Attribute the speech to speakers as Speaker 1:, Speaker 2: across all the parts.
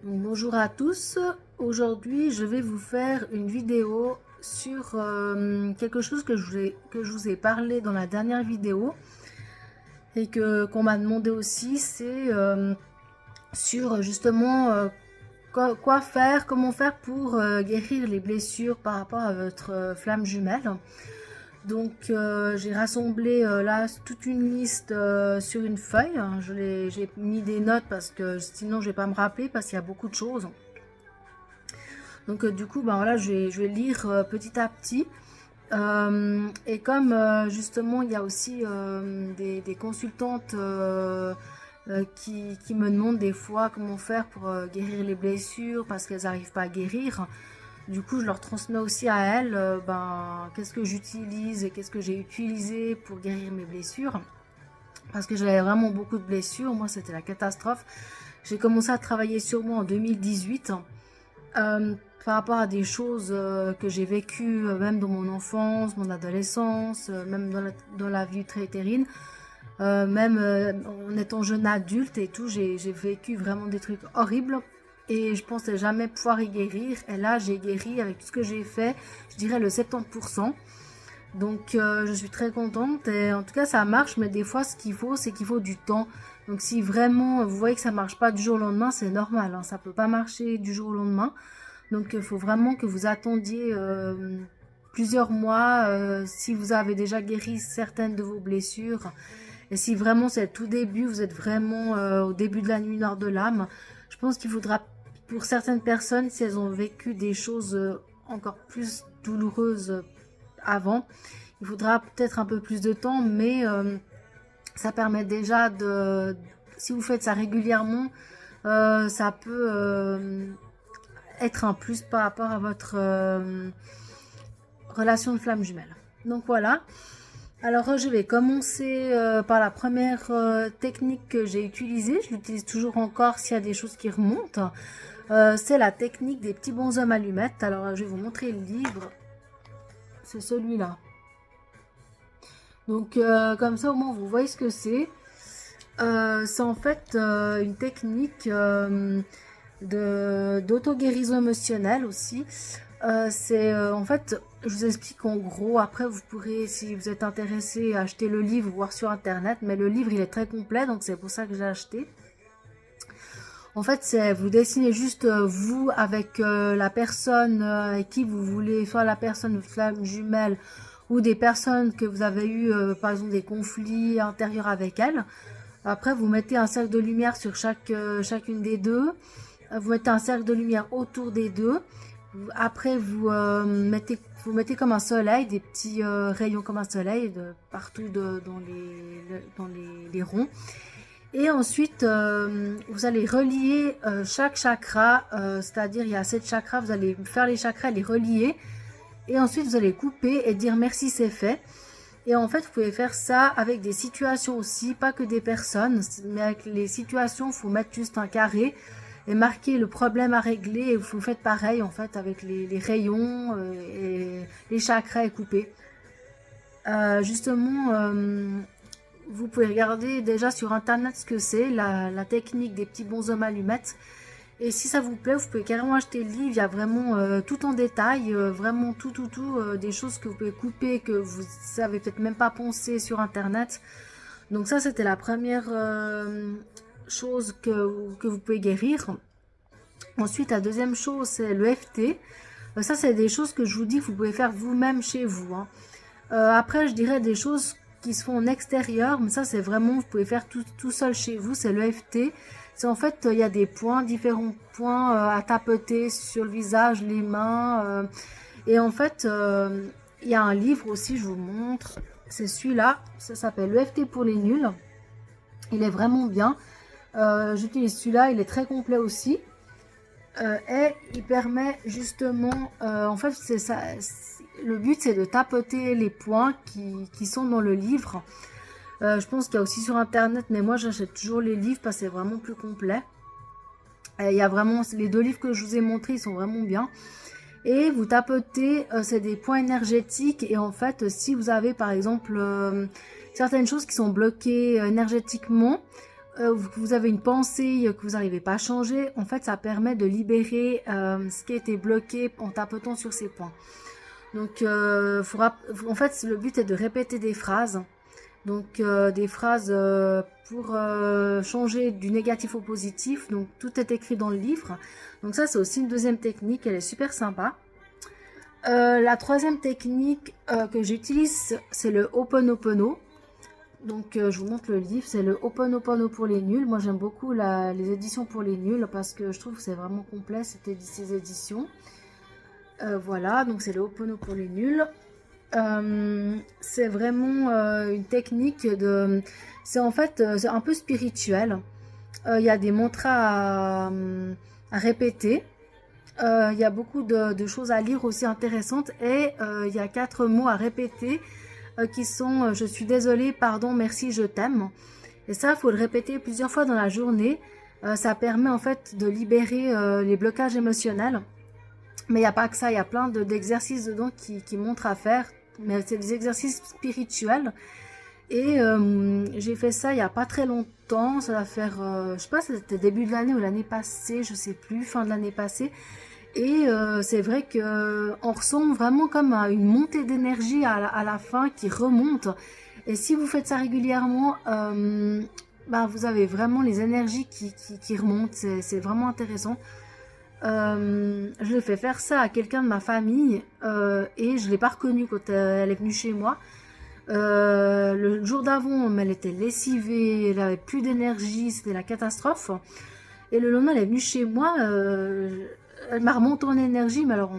Speaker 1: Donc, bonjour à tous, aujourd'hui je vais vous faire une vidéo sur quelque chose que je vous ai parlé dans la dernière vidéo et qu'on m'a demandé aussi, c'est sur justement quoi faire, comment faire pour guérir les blessures par rapport à votre flamme jumelle. Donc j'ai rassemblé là toute une liste sur une feuille. J'ai mis des notes parce que sinon je vais pas me rappeler parce qu'il y a beaucoup de choses. Donc du coup, ben voilà, je vais lire petit à petit. Et comme justement, il y a aussi des consultantes qui me demandent des fois comment faire pour guérir les blessures parce qu'elles n'arrivent pas à guérir. Du coup, je leur transmets aussi à elles ben, qu'est-ce que j'utilise et qu'est-ce que j'ai utilisé pour guérir mes blessures. Parce que j'avais vraiment beaucoup de blessures. Moi, c'était la catastrophe. J'ai commencé à travailler sur moi en 2018. Par rapport à des choses que j'ai vécues même dans mon enfance, mon adolescence, même dans la vie très terrine, même en étant jeune adulte et tout, j'ai vécu vraiment des trucs horribles et je pensais jamais pouvoir y guérir. Et là, j'ai guéri avec tout ce que j'ai fait, je dirais le 70%. Donc je suis très contente et en tout cas ça marche, mais des fois ce qu'il faut c'est qu'il faut du temps. Donc si vraiment vous voyez que ça marche pas du jour au lendemain, c'est normal, hein, ça peut pas marcher du jour au lendemain. Donc il faut vraiment que vous attendiez plusieurs mois si vous avez déjà guéri certaines de vos blessures. Et si vraiment c'est le tout début, vous êtes vraiment au début de la nuit noire de l'âme, je pense qu'il faudra pour certaines personnes, si elles ont vécu des choses encore plus douloureuses avant, il faudra peut-être un peu plus de temps, mais ça permet déjà de, si vous faites ça régulièrement, ça peut être un plus par rapport à votre relation de flamme jumelle. Donc voilà. Alors je vais commencer par la première technique que j'ai utilisée. Je l'utilise toujours encore s'il y a des choses qui remontent. C'est la technique des petits bonshommes allumettes. Alors je vais vous montrer le livre. C'est celui-là. Donc comme ça au moins vous voyez ce que c'est. C'est en fait une technique d'auto-guérison émotionnelle aussi. C'est en fait, je vous explique en gros, après vous pourrez, si vous êtes intéressé, acheter le livre, voir sur internet, mais le livre il est très complet, donc c'est pour ça que j'ai acheté. En fait, c'est vous dessinez juste vous avec la personne avec qui vous voulez, soit la personne flamme jumelle ou des personnes que vous avez eu, par exemple des conflits intérieurs avec elle. Après, vous mettez un cercle de lumière sur chacune des deux. Vous mettez un cercle de lumière autour des deux. Après, vous mettez comme un soleil, des petits rayons comme un soleil partout dans les ronds. Et ensuite, vous allez relier chaque chakra, c'est-à-dire il y a 7 chakras, vous allez faire les chakras, les relier. Et ensuite, vous allez couper et dire merci, c'est fait. Et en fait, vous pouvez faire ça avec des situations aussi, pas que des personnes, mais avec les situations, il faut mettre juste un carré et marquer le problème à régler. Et vous faites pareil en fait avec les rayons et les chakras et couper. Justement, vous pouvez regarder déjà sur internet ce que c'est, la technique des petits bonshommes allumettes. Et si ça vous plaît, vous pouvez carrément acheter le livre. Il y a vraiment tout en détail, vraiment tout, des choses que vous pouvez couper, que vous savez peut-être même pas penser sur internet. Donc ça, c'était la première chose que vous pouvez guérir. Ensuite, la deuxième chose, c'est le FT. Ça, c'est des choses que je vous dis que vous pouvez faire vous-même chez vous, hein. Après, je dirais des choses qui se font en extérieur, mais ça, c'est vraiment, vous pouvez faire tout seul chez vous, c'est le FT. C'est en fait, il y a des points, différents points à tapoter sur le visage, les mains. Et en fait, il y a un livre aussi, je vous montre. C'est celui-là, ça s'appelle le FT pour les nuls. Il est vraiment bien. J'utilise celui-là, il est très complet aussi. Et il permet justement, en fait, c'est ça. Le but, c'est de tapoter les points qui sont dans le livre. Je pense qu'il y a aussi sur internet, mais moi j'achète toujours les livres parce que c'est vraiment plus complet. Il y a vraiment les deux livres que je vous ai montrés, ils sont vraiment bien. Et vous tapotez, c'est des points énergétiques. Et en fait, si vous avez par exemple certaines choses qui sont bloquées énergétiquement, vous avez une pensée que vous n'arrivez pas à changer, en fait, ça permet de libérer ce qui a été bloqué en tapotant sur ces points. Donc, en fait, le but est de répéter des phrases. Donc, des phrases pour changer du négatif au positif. Donc, tout est écrit dans le livre. Donc, ça, c'est aussi une deuxième technique. Elle est super sympa. La troisième technique que j'utilise, c'est le Ho'oponopono. Donc, je vous montre le livre. C'est le Ho'oponopono pour les nuls. Moi, j'aime beaucoup les éditions pour les nuls parce que je trouve que c'est vraiment complet, ces éditions. Voilà, donc c'est le Ho'oponopono pour les nuls. C'est vraiment une technique de... C'est en fait c'est un peu spirituel. Il y a des mantras à répéter. Il y a beaucoup de choses à lire aussi intéressantes. Et il y a 4 mots à répéter qui sont je suis désolée, pardon, merci, je t'aime. Et ça, il faut le répéter plusieurs fois dans la journée. Ça permet en fait de libérer les blocages émotionnels. Mais il n'y a pas que ça, il y a plein d'exercices dedans qui montrent à faire. Mais c'est des exercices spirituels. Et j'ai fait ça il n'y a pas très longtemps. Ça va faire, je sais pas, c'était début de l'année ou l'année passée, je sais plus, fin de l'année passée. Et c'est vrai qu'on ressent vraiment comme une montée d'énergie à la fin qui remonte. Et si vous faites ça régulièrement, bah, vous avez vraiment les énergies qui remontent. C'est vraiment intéressant. Je l'ai fait faire ça à quelqu'un de ma famille et je l'ai pas reconnue quand elle est venue chez moi. Le jour d'avant, elle était lessivée, elle avait plus d'énergie, c'était la catastrophe. Et le lendemain, elle est venue chez moi, elle m'a remonté en énergie, mais alors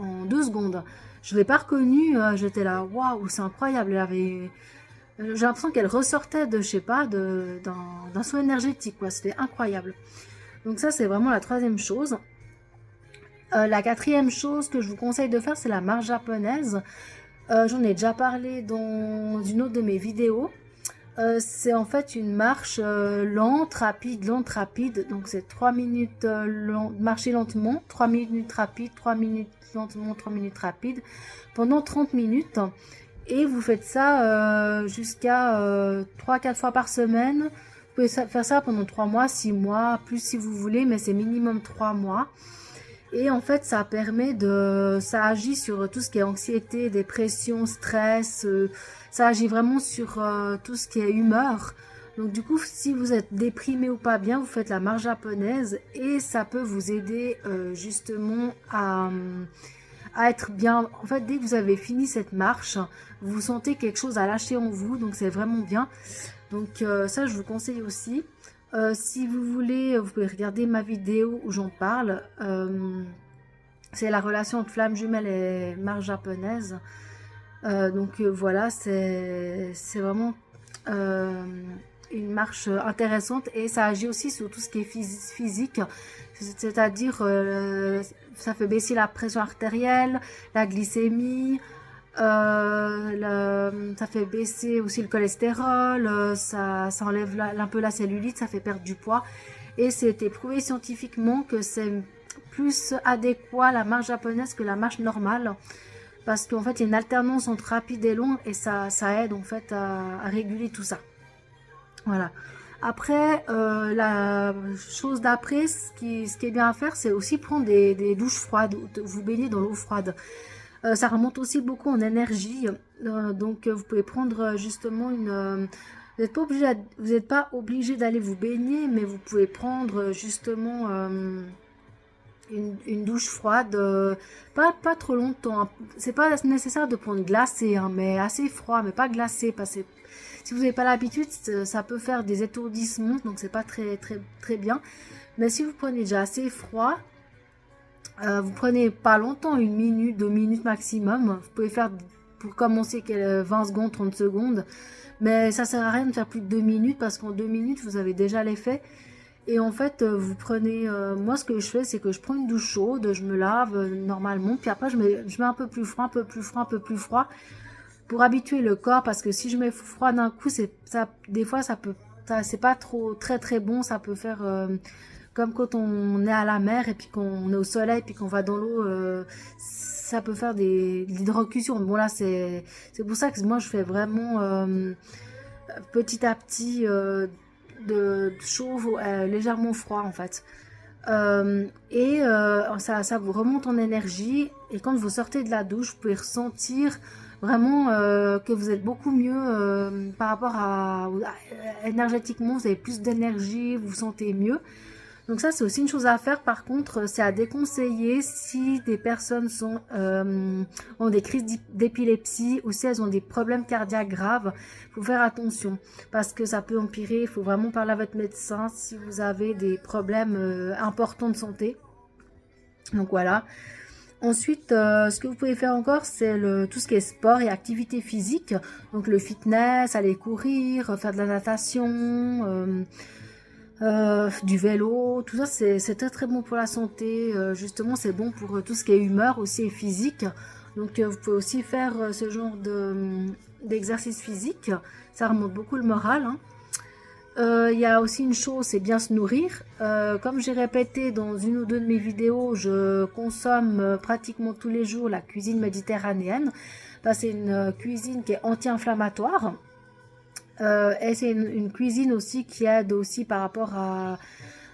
Speaker 1: en 2 secondes. Je l'ai pas reconnue, j'étais là, waouh, c'est incroyable. J'ai l'impression qu'elle ressortait de, je sais pas, d'un saut énergétique, quoi. C'était incroyable. Donc ça, c'est vraiment la troisième chose. La quatrième chose que je vous conseille de faire, c'est la marche japonaise. J'en ai déjà parlé dans une autre de mes vidéos. C'est en fait une marche lente, rapide, lente, rapide. Donc c'est 3 minutes marcher lentement, 3 minutes rapide, 3 minutes lentement, 3 minutes rapide, pendant 30 minutes. Et vous faites ça jusqu'à 3-4 fois par semaine. Vous pouvez faire ça pendant 3 mois, 6 mois, plus si vous voulez, mais c'est minimum 3 mois. Et en fait, ça agit sur tout ce qui est anxiété, dépression, stress. Ça agit vraiment sur tout ce qui est humeur. Donc du coup, si vous êtes déprimé ou pas bien, vous faites la marche japonaise et ça peut vous aider justement à être bien. En fait, dès que vous avez fini cette marche, vous sentez quelque chose à lâcher en vous. Donc c'est vraiment bien. Donc ça, je vous conseille aussi. Si vous voulez, vous pouvez regarder ma vidéo où j'en parle. C'est la relation entre flamme jumelle et marche japonaise. Donc voilà, c'est vraiment une marche intéressante et ça agit aussi sur tout ce qui est physique. C'est-à-dire, ça fait baisser la pression artérielle, la glycémie. Ça fait baisser aussi le cholestérol, ça enlève un peu la cellulite, ça fait perdre du poids. Et c'est éprouvé scientifiquement que c'est plus adéquat la marche japonaise que la marche normale. Parce qu'en fait, il y a une alternance entre rapide et long et ça aide en fait à réguler tout ça. Voilà. Après, la chose d'après, ce qui est bien à faire, c'est aussi prendre des douches froides, vous baigner dans l'eau froide. Ça remonte aussi beaucoup en énergie. Donc, vous pouvez prendre justement une... vous n'êtes pas obligé d'aller vous baigner, mais vous pouvez prendre justement une douche froide. Pas trop longtemps. C'est pas nécessaire de prendre glacé, hein, mais assez froid, mais pas glacé. Parce que si vous n'avez pas l'habitude, ça peut faire des étourdissements, donc c'est pas très bien. Mais si vous prenez déjà assez froid, vous prenez pas longtemps, 1 minute, 2 minutes maximum. Vous pouvez faire pour commencer 20 secondes, 30 secondes. Mais ça sert à rien de faire plus de 2 minutes parce qu'en 2 minutes, vous avez déjà l'effet. Et en fait, vous prenez... moi, ce que je fais, c'est que je prends une douche chaude, je me lave normalement. Puis après, je mets un peu plus froid, un peu plus froid, un peu plus froid pour habituer le corps. Parce que si je mets froid d'un coup, des fois, c'est pas trop très bon. Ça peut faire... comme quand on est à la mer et puis qu'on est au soleil et puis qu'on va dans l'eau, ça peut faire de l'hydrocution. Bon là, c'est pour ça que moi je fais vraiment petit à petit de chaud, légèrement froid en fait. Ça vous remonte en énergie et quand vous sortez de la douche, vous pouvez ressentir vraiment que vous êtes beaucoup mieux par rapport énergétiquement, vous avez plus d'énergie, vous vous sentez mieux. Donc ça, c'est aussi une chose à faire. Par contre, c'est à déconseiller si des personnes ont des crises d'épilepsie ou si elles ont des problèmes cardiaques graves. Il faut faire attention parce que ça peut empirer. Il faut vraiment parler à votre médecin si vous avez des problèmes importants de santé. Donc voilà. Ensuite, ce que vous pouvez faire encore, c'est tout ce qui est sport et activité physique. Donc le fitness, aller courir, faire de la natation, du vélo, tout ça c'est très très bon pour la santé. Justement, c'est bon pour tout ce qui est humeur aussi et physique. Donc vous pouvez aussi faire ce genre d'exercice physique. Ça remonte beaucoup le moral, hein. Il y a aussi une chose, c'est bien se nourrir. Comme j'ai répété dans une ou deux de mes vidéos, je consomme pratiquement tous les jours la cuisine méditerranéenne. C'est une cuisine qui est anti-inflammatoire. Et c'est une cuisine aussi qui aide aussi par rapport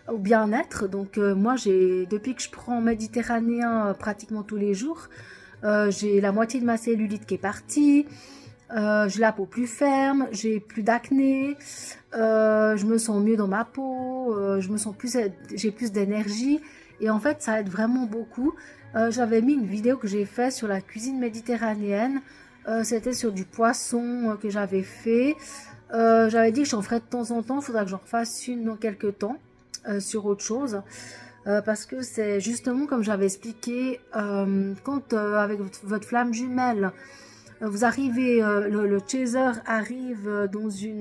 Speaker 1: au bien-être. Donc moi, depuis que je prends méditerranéen pratiquement tous les jours, j'ai la moitié de ma cellulite qui est partie. J'ai la peau plus ferme, j'ai plus d'acné, je me sens mieux dans ma peau, j'ai plus d'énergie et en fait ça aide vraiment beaucoup. J'avais mis une vidéo que j'ai faite sur la cuisine méditerranéenne, c'était sur du poisson que j'avais fait. J'avais dit que j'en ferais de temps en temps, il faudra que j'en refasse une dans quelques temps sur autre chose. Parce que c'est justement comme j'avais expliqué, quand avec votre flamme jumelle, vous arrivez, le chaser arrive dans si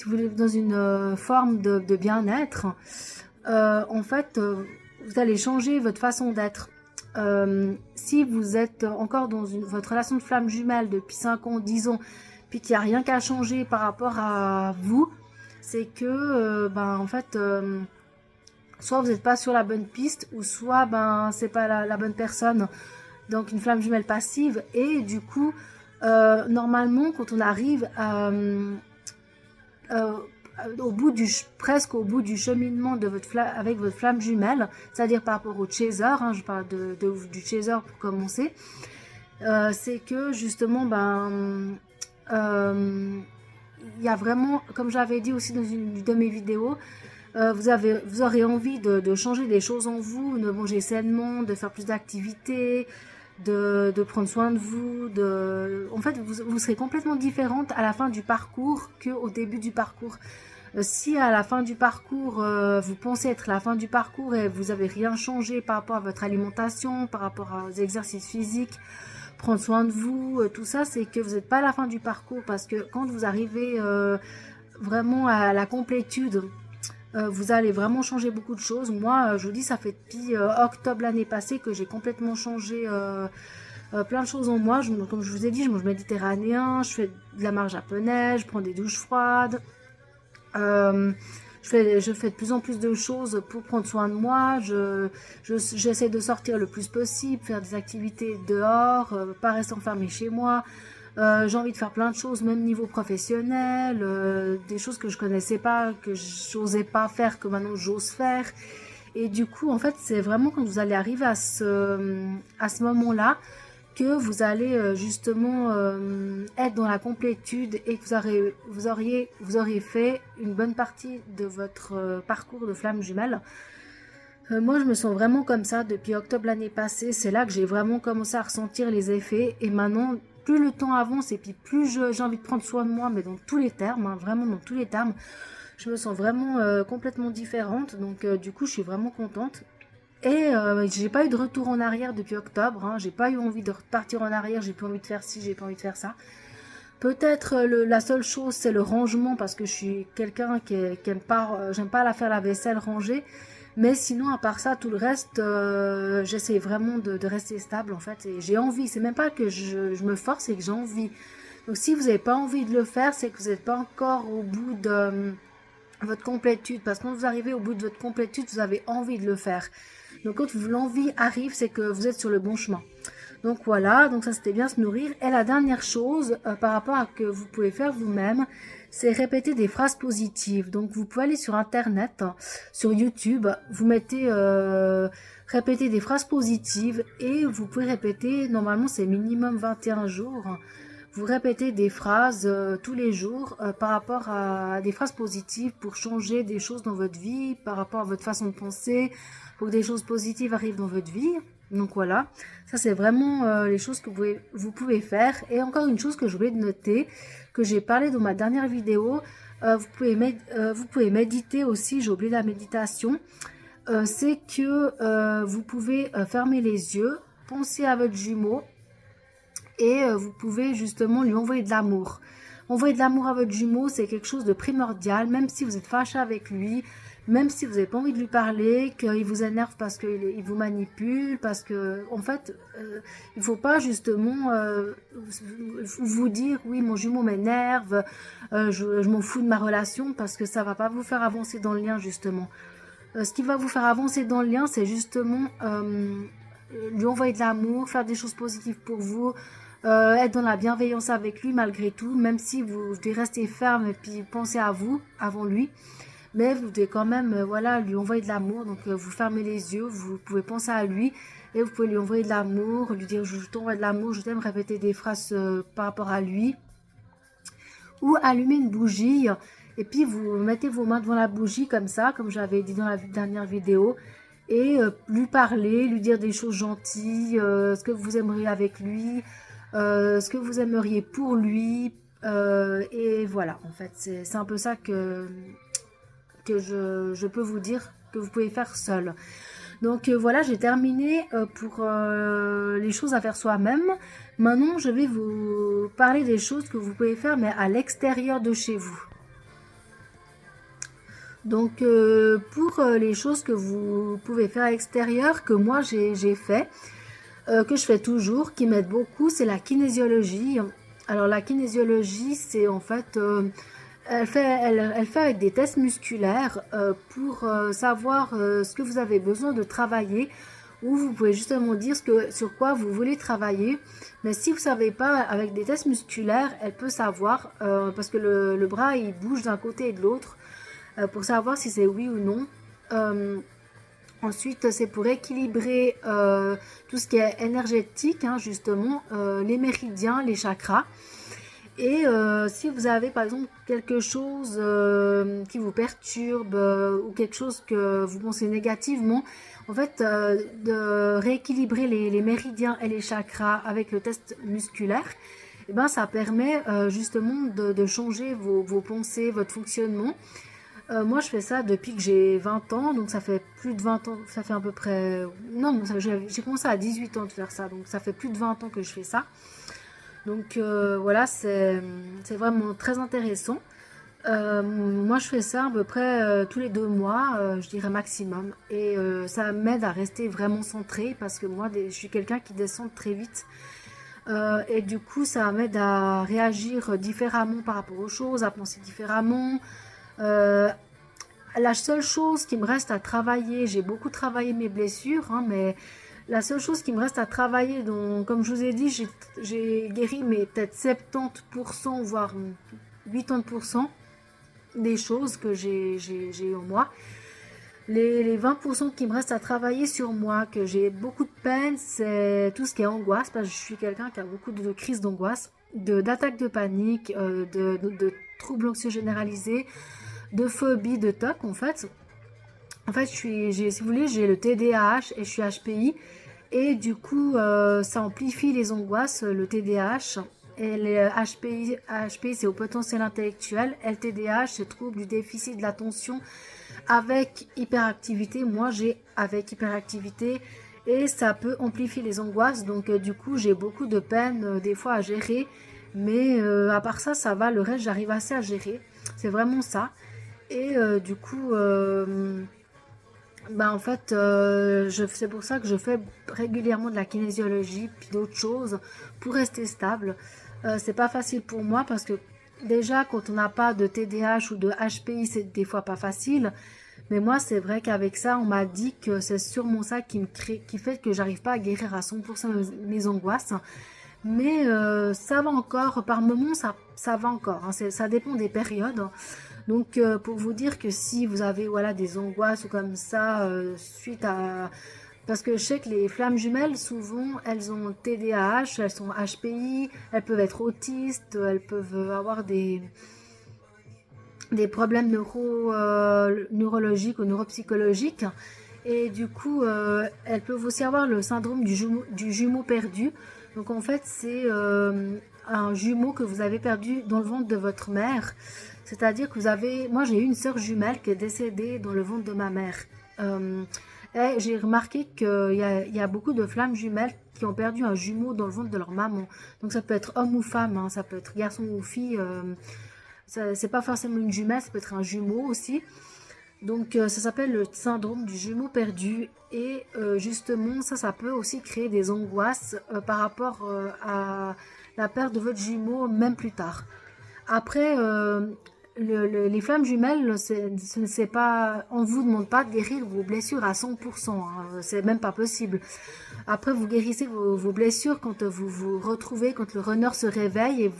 Speaker 1: vous voulez, dans une forme de bien-être. En fait, vous allez changer votre façon d'être. Si vous êtes encore dans votre relation de flamme jumelle depuis 5 ans, 10 ans, puis qu'il n'y a rien qu'à changer par rapport à vous, c'est que, en fait, soit vous n'êtes pas sur la bonne piste, ou soit, c'est pas la bonne personne. Donc une flamme jumelle passive et du coup normalement quand on arrive presque au bout du cheminement de avec votre flamme jumelle, c'est-à-dire par rapport au chaser, hein, je parle du chaser pour commencer, c'est que justement il y a vraiment, comme j'avais dit aussi dans une de mes vidéos, vous aurez envie de changer des choses en vous, de manger sainement, de faire plus d'activités, de prendre soin de vous, en fait vous serez complètement différente à la fin du parcours qu'au début du parcours. Si à la fin du parcours vous pensez être à la fin du parcours et vous avez rien changé par rapport à votre alimentation, par rapport aux exercices physiques, prendre soin de vous, tout ça, c'est que vous n'êtes pas à la fin du parcours, parce que quand vous arrivez vraiment à la complétude, vous allez vraiment changer beaucoup de choses. Moi, je vous dis, ça fait depuis octobre l'année passée que j'ai complètement changé plein de choses en moi. Comme je vous ai dit, je mange méditerranéen, je fais de la marche japonaise, je prends des douches froides. Je fais de plus en plus de choses pour prendre soin de moi. J'essaie de sortir le plus possible, faire des activités dehors, pas rester enfermée chez moi. J'ai envie de faire plein de choses, même niveau professionnel, des choses que je connaissais pas, que j'osais pas faire, que maintenant j'ose faire. Et du coup, en fait, c'est vraiment quand vous allez arriver à ce moment-là que vous allez justement être dans la complétude et que vous auriez fait une bonne partie de votre parcours de flamme jumelle. Moi, je me sens vraiment comme ça depuis octobre l'année passée. C'est là que j'ai vraiment commencé à ressentir les effets. Et maintenant, plus le temps avance et puis plus j'ai envie de prendre soin de moi, mais dans tous les termes, hein, vraiment dans tous les termes, je me sens vraiment complètement différente. Donc, du coup, je suis vraiment contente. Et j'ai pas eu de retour en arrière depuis octobre, hein. J'ai pas eu envie de repartir en arrière, j'ai pas envie de faire ci, j'ai pas envie de faire ça. Peut-être la seule chose, c'est le rangement, parce que je suis quelqu'un qui aime pas, j'aime pas faire la vaisselle rangée. Mais sinon, à part ça, tout le reste, j'essaie vraiment de rester stable, en fait. Et j'ai envie, c'est même pas que je me force, c'est que j'ai envie. Donc si vous n'avez pas envie de le faire, c'est que vous n'êtes pas encore au bout de votre complétude. Parce que quand vous arrivez au bout de votre complétude, vous avez envie de le faire. Donc quand l'envie arrive, c'est que vous êtes sur le bon chemin. Donc voilà, donc ça c'était bien se nourrir. Et la dernière chose par rapport à que vous pouvez faire vous-même, c'est répéter des phrases positives. Donc vous pouvez aller sur internet, sur YouTube, vous mettez répéter des phrases positives et vous pouvez répéter, normalement c'est minimum 21 jours. Vous répétez des phrases tous les jours par rapport à des phrases positives pour changer des choses dans votre vie, par rapport à votre façon de penser, pour que des choses positives arrivent dans votre vie. Donc voilà, ça c'est vraiment les choses que vous pouvez faire. Et encore une chose que je voulais noter, que j'ai parlé dans ma dernière vidéo, vous pouvez méditer aussi, j'ai oublié la méditation. C'est que vous pouvez fermer les yeux, penser à votre jumeau et vous pouvez justement lui envoyer de l'amour. Envoyer de l'amour à votre jumeau, c'est quelque chose de primordial, même si vous êtes fâché avec lui, même si vous n'avez pas envie de lui parler, qu'il vous énerve parce qu'il vous manipule, parce que, en fait, il ne faut pas justement vous dire, oui, mon jumeau m'énerve, je m'en fous de ma relation, parce que ça ne va pas vous faire avancer dans le lien, justement. Ce qui va vous faire avancer dans le lien, c'est justement lui envoyer de l'amour, faire des choses positives pour vous, être dans la bienveillance avec lui malgré tout, même si vous devez rester ferme et puis penser à vous avant lui. Mais vous devez quand même voilà, lui envoyer de l'amour. Donc vous fermez les yeux, vous pouvez penser à lui et vous pouvez lui envoyer de l'amour, lui dire je t'envoie de l'amour, je t'aime, répéter des phrases par rapport à lui. Ou allumer une bougie et puis vous mettez vos mains devant la bougie comme ça, comme j'avais dit dans la dernière vidéo, et lui parler, lui dire des choses gentilles, ce que vous aimeriez avec lui, ce que vous aimeriez pour lui, et voilà, en fait c'est un peu ça que je peux vous dire que vous pouvez faire seul. Donc voilà, j'ai terminé pour les choses à faire soi-même. Maintenant, je vais vous parler des choses que vous pouvez faire, mais à l'extérieur de chez vous. Donc pour les choses que vous pouvez faire à l'extérieur, que moi j'ai fait, que je fais toujours, qui m'aide beaucoup, c'est la kinésiologie. Alors la kinésiologie, c'est en fait... elle fait avec des tests musculaires pour savoir ce que vous avez besoin de travailler, ou vous pouvez justement dire sur quoi vous voulez travailler. Mais si vous ne savez pas, avec des tests musculaires, elle peut savoir, parce que le bras il bouge d'un côté et de l'autre, pour savoir si c'est oui ou non. Ensuite, c'est pour équilibrer tout ce qui est énergétique, hein, justement, les méridiens, les chakras. Et si vous avez par exemple quelque chose qui vous perturbe ou quelque chose que vous pensez négativement, en fait, de rééquilibrer les méridiens et les chakras avec le test musculaire, et ben, ça permet justement de changer vos pensées, votre fonctionnement. Moi, je fais ça depuis que j'ai 20 ans, donc ça fait plus de 20 ans, ça fait à peu près... Non, j'ai commencé à 18 ans de faire ça, donc ça fait plus de 20 ans que je fais ça. Donc voilà, c'est vraiment très intéressant. Moi, je fais ça à peu près tous les 2 mois, je dirais maximum. Et ça m'aide à rester vraiment centrée parce que moi, je suis quelqu'un qui descend très vite. Et du coup, ça m'aide à réagir différemment par rapport aux choses, à penser différemment. La seule chose qui me reste à travailler, j'ai beaucoup travaillé mes blessures, hein, mais la seule chose qui me reste à travailler, donc, comme je vous ai dit, j'ai guéri mais peut-être 70%, voire 80% des choses que j'ai en moi. Les 20% qui me restent à travailler sur moi, que j'ai beaucoup de peine, c'est tout ce qui est angoisse, parce que je suis quelqu'un qui a beaucoup de crises d'angoisse, d'attaques de panique, de troubles anxieux généralisés, de phobie, de TOC en fait. En fait, si vous voulez, j'ai le TDAH et je suis HPI. Et du coup, ça amplifie les angoisses, le TDAH. Et le HPI, c'est au potentiel intellectuel. Et le TDAH, c'est trouble du déficit de l'attention avec hyperactivité. Moi, j'ai avec hyperactivité. Et ça peut amplifier les angoisses. Donc, du coup, j'ai beaucoup de peine, des fois, à gérer. Mais à part ça, ça va. Le reste, j'arrive assez à gérer. C'est vraiment ça. Et du coup, en fait, c'est pour ça que je fais régulièrement de la kinésiologie puis d'autres choses pour rester stable. C'est pas facile pour moi parce que déjà, quand on n'a pas de TDAH ou de HPI, c'est des fois pas facile. Mais moi, c'est vrai qu'avec ça, on m'a dit que c'est sûrement ça qui fait que j'arrive pas à guérir à 100% mes angoisses. mais ça va encore, par moment ça va encore, hein, ça dépend des périodes. Donc pour vous dire que si vous avez voilà, des angoisses ou comme ça, suite à... Parce que je sais que les flammes jumelles, souvent, elles ont TDAH, elles sont HPI, elles peuvent être autistes, elles peuvent avoir des problèmes neurologiques ou neuropsychologiques. Et du coup, elles peuvent aussi avoir le syndrome du jumeau perdu. Donc en fait, c'est un jumeau que vous avez perdu dans le ventre de votre mère. C'est-à-dire que vous avez... Moi, j'ai eu une sœur jumelle qui est décédée dans le ventre de ma mère. Et j'ai remarqué qu'il y a beaucoup de flammes jumelles qui ont perdu un jumeau dans le ventre de leur maman. Donc ça peut être homme ou femme, hein, ça peut être garçon ou fille. C'est pas forcément une jumelle, ça peut être un jumeau aussi. Donc ça s'appelle le syndrome du jumeau perdu. Et justement, ça peut aussi créer des angoisses par rapport à la perte de votre jumeau, même plus tard. Après, les flammes jumelles, c'est pas, on ne vous demande pas de guérir vos blessures à 100%, hein, c'est même pas possible. Après, vous guérissez vos blessures quand vous vous retrouvez, quand le runner se réveille et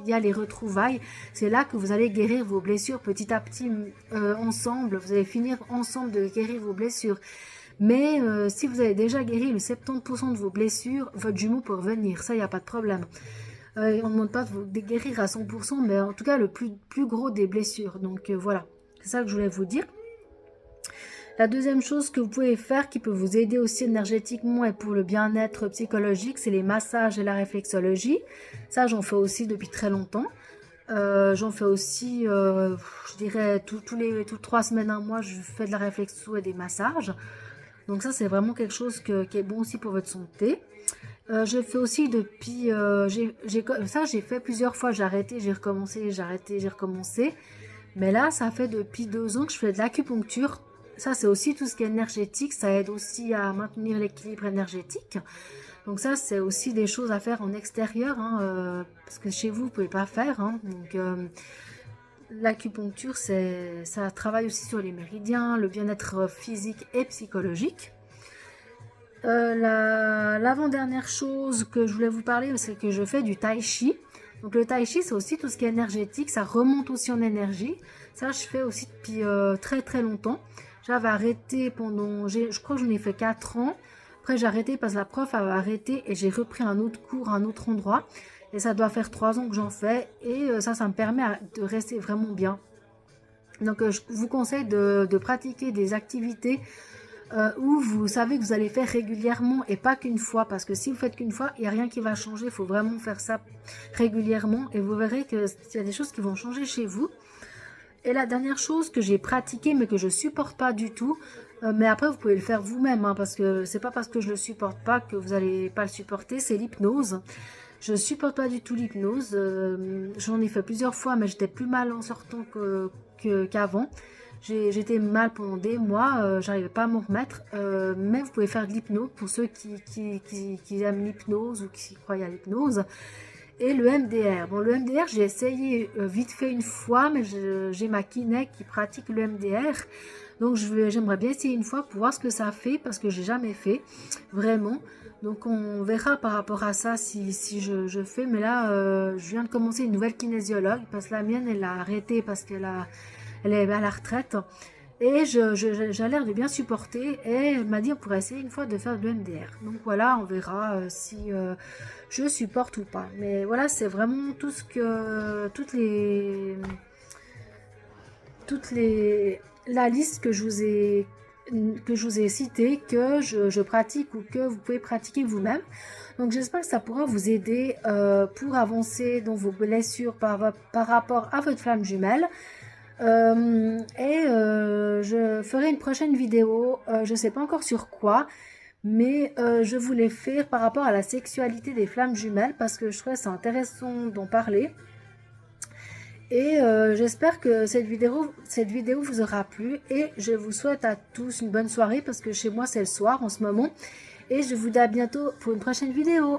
Speaker 1: il y a les retrouvailles. C'est là que vous allez guérir vos blessures petit à petit ensemble. Vous allez finir ensemble de guérir vos blessures. Mais si vous avez déjà guéri le 70% de vos blessures, votre jumeau peut revenir, ça, il n'y a pas de problème. On ne demande pas de vous guérir à 100%, mais en tout cas le plus gros des blessures. Donc voilà, c'est ça que je voulais vous dire. La deuxième chose que vous pouvez faire qui peut vous aider aussi énergétiquement et pour le bien-être psychologique, c'est les massages et la réflexologie. Ça, j'en fais aussi depuis très longtemps. J'en fais aussi, je dirais, toutes 3 semaines, un mois, je fais de la réflexo et des massages. Donc ça, c'est vraiment quelque chose qui est bon aussi pour votre santé. Je fais aussi depuis... j'ai fait plusieurs fois, j'ai arrêté, j'ai recommencé, j'ai arrêté, j'ai recommencé. Mais là, ça fait depuis 2 ans que je fais de l'acupuncture. Ça, c'est aussi tout ce qui est énergétique. Ça aide aussi à maintenir l'équilibre énergétique. Donc ça, c'est aussi des choses à faire en extérieur, hein, parce que chez vous, vous ne pouvez pas faire. Hein. Donc l'acupuncture, ça travaille aussi sur les méridiens, le bien-être physique et psychologique. L'avant-dernière chose que je voulais vous parler, c'est que je fais du tai chi. Donc le tai chi, c'est aussi tout ce qui est énergétique, ça remonte aussi en énergie. Ça, je fais aussi depuis très très longtemps. J'avais arrêté je crois que j'en ai fait 4 ans. Après, j'ai arrêté parce que la prof avait arrêté et j'ai repris un autre cours à un autre endroit. Et ça doit faire 3 ans que j'en fais. Et ça me permet de rester vraiment bien. Donc, je vous conseille de pratiquer des activités où vous savez que vous allez faire régulièrement et pas qu'une fois, parce que si vous faites qu'une fois, il n'y a rien qui va changer, il faut vraiment faire ça régulièrement et vous verrez qu'il y a des choses qui vont changer chez vous. Et la dernière chose que j'ai pratiquée mais que je supporte pas du tout, mais après vous pouvez le faire vous-même, hein, parce que c'est pas parce que je le supporte pas que vous allez pas le supporter, c'est l'hypnose. Je supporte pas du tout l'hypnose, j'en ai fait plusieurs fois mais j'étais plus mal en sortant qu'avant. J'étais mal pendant des mois, j'arrivais pas à m'en remettre, mais vous pouvez faire de l'hypnose pour ceux qui aiment l'hypnose ou qui croient à l'hypnose. Et le MDR. Bon, le MDR, j'ai essayé vite fait une fois, mais j'ai ma kiné qui pratique le MDR. Donc, j'aimerais bien essayer une fois pour voir ce que ça fait, parce que j'ai jamais fait, vraiment. Donc, on verra par rapport à ça si je fais. Mais là, je viens de commencer une nouvelle kinésiologue, parce que la mienne, elle a arrêté parce elle est à la retraite. Et j'ai l'air de bien supporter. Et elle m'a dit on pourrait essayer une fois de faire de l'MDR. Donc voilà, on verra si je supporte ou pas. Mais voilà, c'est vraiment tout ce que... la liste que je vous ai citée, que je pratique ou que vous pouvez pratiquer vous-même. Donc j'espère que ça pourra vous aider pour avancer dans vos blessures par rapport à votre flamme jumelle. Je ferai une prochaine vidéo, je ne sais pas encore sur quoi, mais je voulais faire par rapport à la sexualité des flammes jumelles parce que je trouvais ça intéressant d'en parler. Et j'espère que cette vidéo vous aura plu et je vous souhaite à tous une bonne soirée parce que chez moi c'est le soir en ce moment. Et je vous dis à bientôt pour une prochaine vidéo.